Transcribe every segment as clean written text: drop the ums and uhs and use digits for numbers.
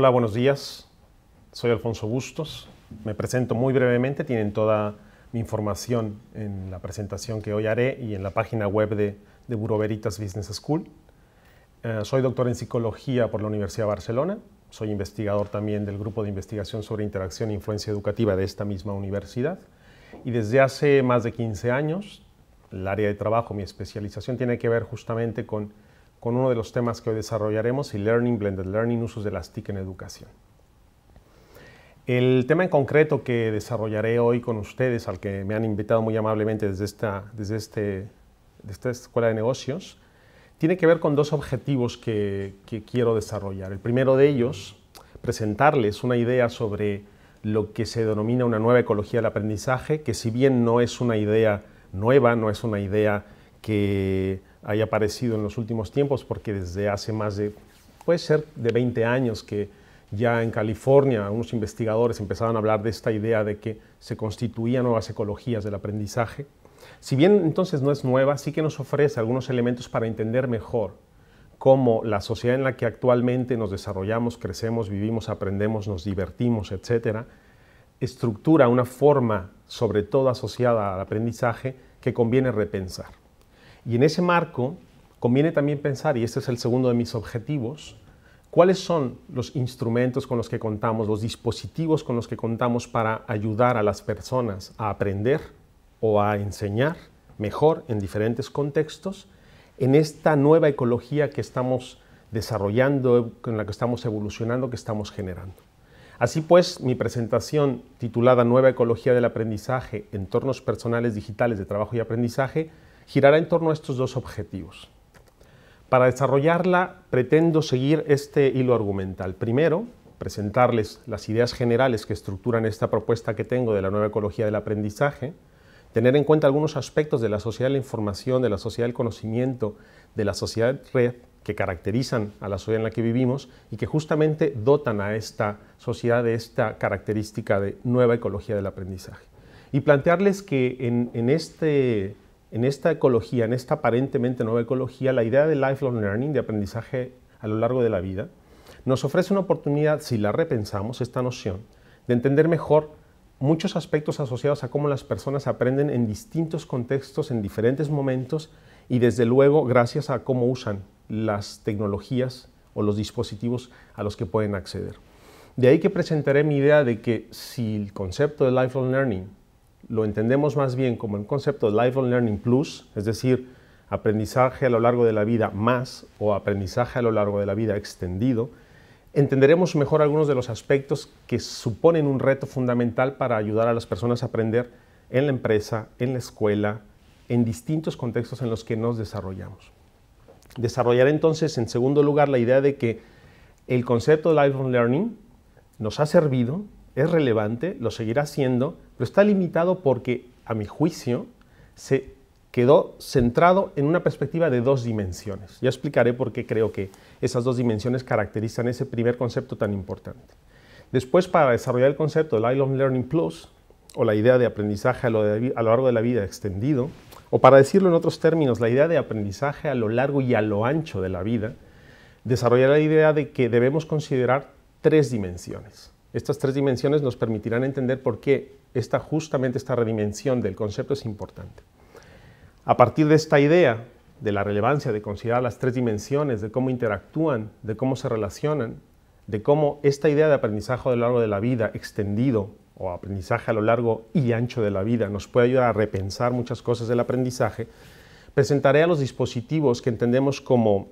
Hola, buenos días. Soy Alfonso Bustos. Me presento muy brevemente. Tienen toda mi información en la presentación que hoy haré y en la página web de Bureau Veritas Business School. Soy doctor en psicología por la Universidad de Barcelona. Soy investigador también del grupo de investigación sobre interacción e influencia educativa de esta misma universidad. Y desde hace más de 15 años, el área de trabajo, mi especialización, tiene que ver justamente con uno de los temas que hoy desarrollaremos, el Learning, Blended Learning, usos de las TIC en educación. El tema en concreto que desarrollaré hoy con ustedes, al que me han invitado muy amablemente desde esta Escuela de Negocios, tiene que ver con dos objetivos que quiero desarrollar. El primero de ellos, presentarles una idea sobre lo que se denomina una nueva ecología del aprendizaje, que si bien no es una idea nueva, no es una idea que haya aparecido en los últimos tiempos, porque desde hace más de, puede ser de 20 años que ya en California unos investigadores empezaron a hablar de esta idea de que se constituían nuevas ecologías del aprendizaje. Si bien entonces no es nueva, sí que nos ofrece algunos elementos para entender mejor cómo la sociedad en la que actualmente nos desarrollamos, crecemos, vivimos, aprendemos, nos divertimos, etcétera, estructura una forma, sobre todo asociada al aprendizaje, que conviene repensar. Y en ese marco conviene también pensar, y este es el segundo de mis objetivos, cuáles son los instrumentos con los que contamos, los dispositivos con los que contamos para ayudar a las personas a aprender o a enseñar mejor en diferentes contextos en esta nueva ecología que estamos desarrollando, en la que estamos evolucionando, que estamos generando. Así pues, mi presentación titulada Nueva Ecología del Aprendizaje, Entornos Personales Digitales de Trabajo y Aprendizaje, girará en torno a estos dos objetivos. Para desarrollarla, pretendo seguir este hilo argumental. Primero, presentarles las ideas generales que estructuran esta propuesta que tengo de la nueva ecología del aprendizaje, tener en cuenta algunos aspectos de la sociedad de la información, de la sociedad del conocimiento, de la sociedad de red, que caracterizan a la sociedad en la que vivimos y que justamente dotan a esta sociedad de esta característica de nueva ecología del aprendizaje. Y plantearles que en esta ecología, en esta aparentemente nueva ecología, la idea de lifelong learning, de aprendizaje a lo largo de la vida, nos ofrece una oportunidad, si la repensamos, esta noción, de entender mejor muchos aspectos asociados a cómo las personas aprenden en distintos contextos, en diferentes momentos y desde luego gracias a cómo usan las tecnologías o los dispositivos a los que pueden acceder. De ahí que presentaré mi idea de que si el concepto de lifelong learning lo entendemos más bien como el concepto de lifelong learning plus, es decir, aprendizaje a lo largo de la vida más o aprendizaje a lo largo de la vida extendido, entenderemos mejor algunos de los aspectos que suponen un reto fundamental para ayudar a las personas a aprender en la empresa, en la escuela, en distintos contextos en los que nos desarrollamos. Desarrollaré entonces, en segundo lugar, la idea de que el concepto de lifelong learning nos ha servido, es relevante, lo seguirá siendo, pero está limitado porque, a mi juicio, se quedó centrado en una perspectiva de dos dimensiones. Ya explicaré por qué creo que esas dos dimensiones caracterizan ese primer concepto tan importante. Después, para desarrollar el concepto de Lifelong Learning Plus, o la idea de aprendizaje a lo largo de la vida extendido, o para decirlo en otros términos, la idea de aprendizaje a lo largo y a lo ancho de la vida, desarrollaré la idea de que debemos considerar tres dimensiones. Estas tres dimensiones nos permitirán entender por qué justamente esta redimensión del concepto es importante. A partir de esta idea, de la relevancia de considerar las tres dimensiones, de cómo interactúan, de cómo se relacionan, de cómo esta idea de aprendizaje a lo largo de la vida extendido o aprendizaje a lo largo y ancho de la vida nos puede ayudar a repensar muchas cosas del aprendizaje, presentaré a los dispositivos que entendemos como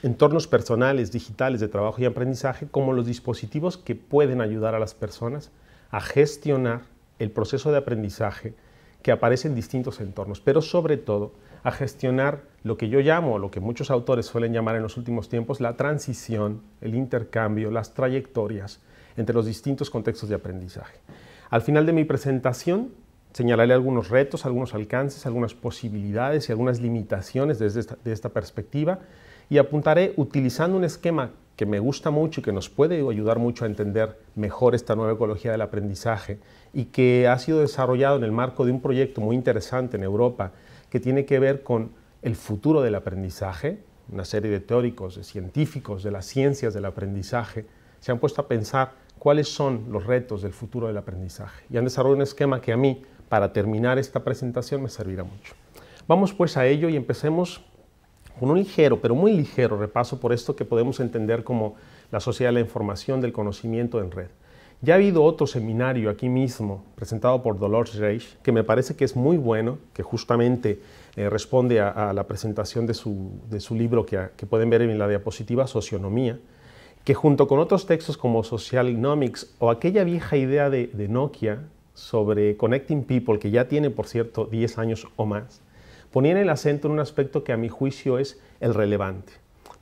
entornos personales, digitales de trabajo y aprendizaje como los dispositivos que pueden ayudar a las personas a gestionar el proceso de aprendizaje que aparece en distintos entornos, pero sobre todo a gestionar lo que yo llamo, lo que muchos autores suelen llamar en los últimos tiempos, la transición, el intercambio, las trayectorias entre los distintos contextos de aprendizaje. Al final de mi presentación señalaré algunos retos, algunos alcances, algunas posibilidades y algunas limitaciones desde esta perspectiva y apuntaré utilizando un esquema que me gusta mucho y que nos puede ayudar mucho a entender mejor esta nueva ecología del aprendizaje y que ha sido desarrollado en el marco de un proyecto muy interesante en Europa que tiene que ver con el futuro del aprendizaje, una serie de teóricos, de científicos, de las ciencias del aprendizaje, se han puesto a pensar cuáles son los retos del futuro del aprendizaje y han desarrollado un esquema que a mí, para terminar esta presentación, me servirá mucho. Vamos pues a ello y empecemos con un ligero, pero muy ligero repaso por esto que podemos entender como la sociedad de la información, del conocimiento en red. Ya ha habido otro seminario aquí mismo, presentado por Dolores Reich, que me parece que es muy bueno, que justamente responde a la presentación de su libro que pueden ver en la diapositiva, Socionomía, que junto con otros textos como Socialnomics o aquella vieja idea de Nokia sobre Connecting People, que ya tiene, por cierto, 10 años o más, ponían el acento en un aspecto que a mi juicio es el relevante.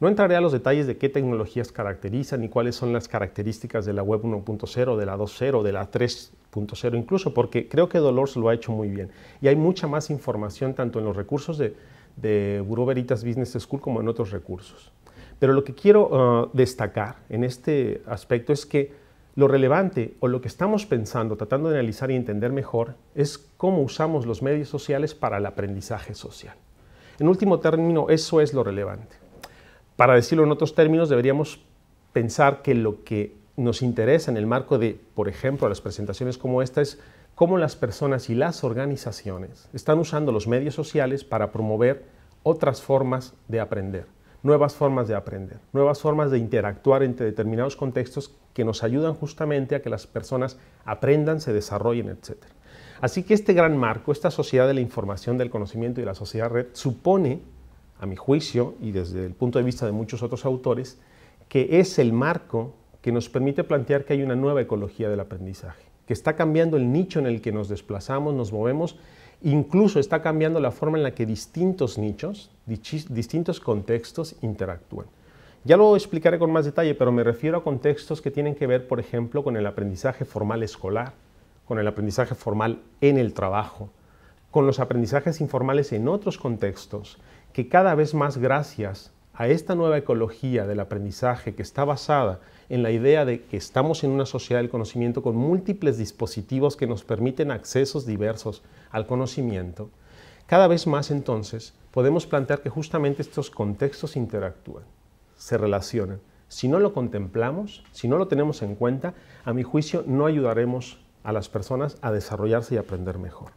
No entraré a los detalles de qué tecnologías caracterizan y cuáles son las características de la Web 1.0, de la 2.0, de la 3.0 incluso, porque creo que Dolores lo ha hecho muy bien. Y hay mucha más información tanto en los recursos de Bureau Veritas Business School como en otros recursos. Pero lo que quiero destacar en este aspecto es que lo relevante o lo que estamos pensando, tratando de analizar y entender mejor, es cómo usamos los medios sociales para el aprendizaje social. En último término, eso es lo relevante. Para decirlo en otros términos, deberíamos pensar que lo que nos interesa en el marco de, por ejemplo, las presentaciones como esta es cómo las personas y las organizaciones están usando los medios sociales para promover otras formas de aprender, nuevas formas de aprender, nuevas formas de interactuar entre determinados contextos que nos ayudan justamente a que las personas aprendan, se desarrollen, etc. Así que este gran marco, esta sociedad de la información, del conocimiento y de la sociedad red, supone, a mi juicio, y desde el punto de vista de muchos otros autores, que es el marco que nos permite plantear que hay una nueva ecología del aprendizaje, que está cambiando el nicho en el que nos desplazamos, nos movemos, incluso está cambiando la forma en la que distintos nichos, distintos contextos interactúan. Ya lo explicaré con más detalle, pero me refiero a contextos que tienen que ver, por ejemplo, con el aprendizaje formal escolar, con el aprendizaje formal en el trabajo, con los aprendizajes informales en otros contextos, que cada vez más, gracias a esta nueva ecología del aprendizaje que está basada en la idea de que estamos en una sociedad del conocimiento con múltiples dispositivos que nos permiten accesos diversos al conocimiento, cada vez más entonces podemos plantear que justamente estos contextos interactúan, se relacionan. Si no lo contemplamos, si no lo tenemos en cuenta, a mi juicio no ayudaremos a las personas a desarrollarse y aprender mejor.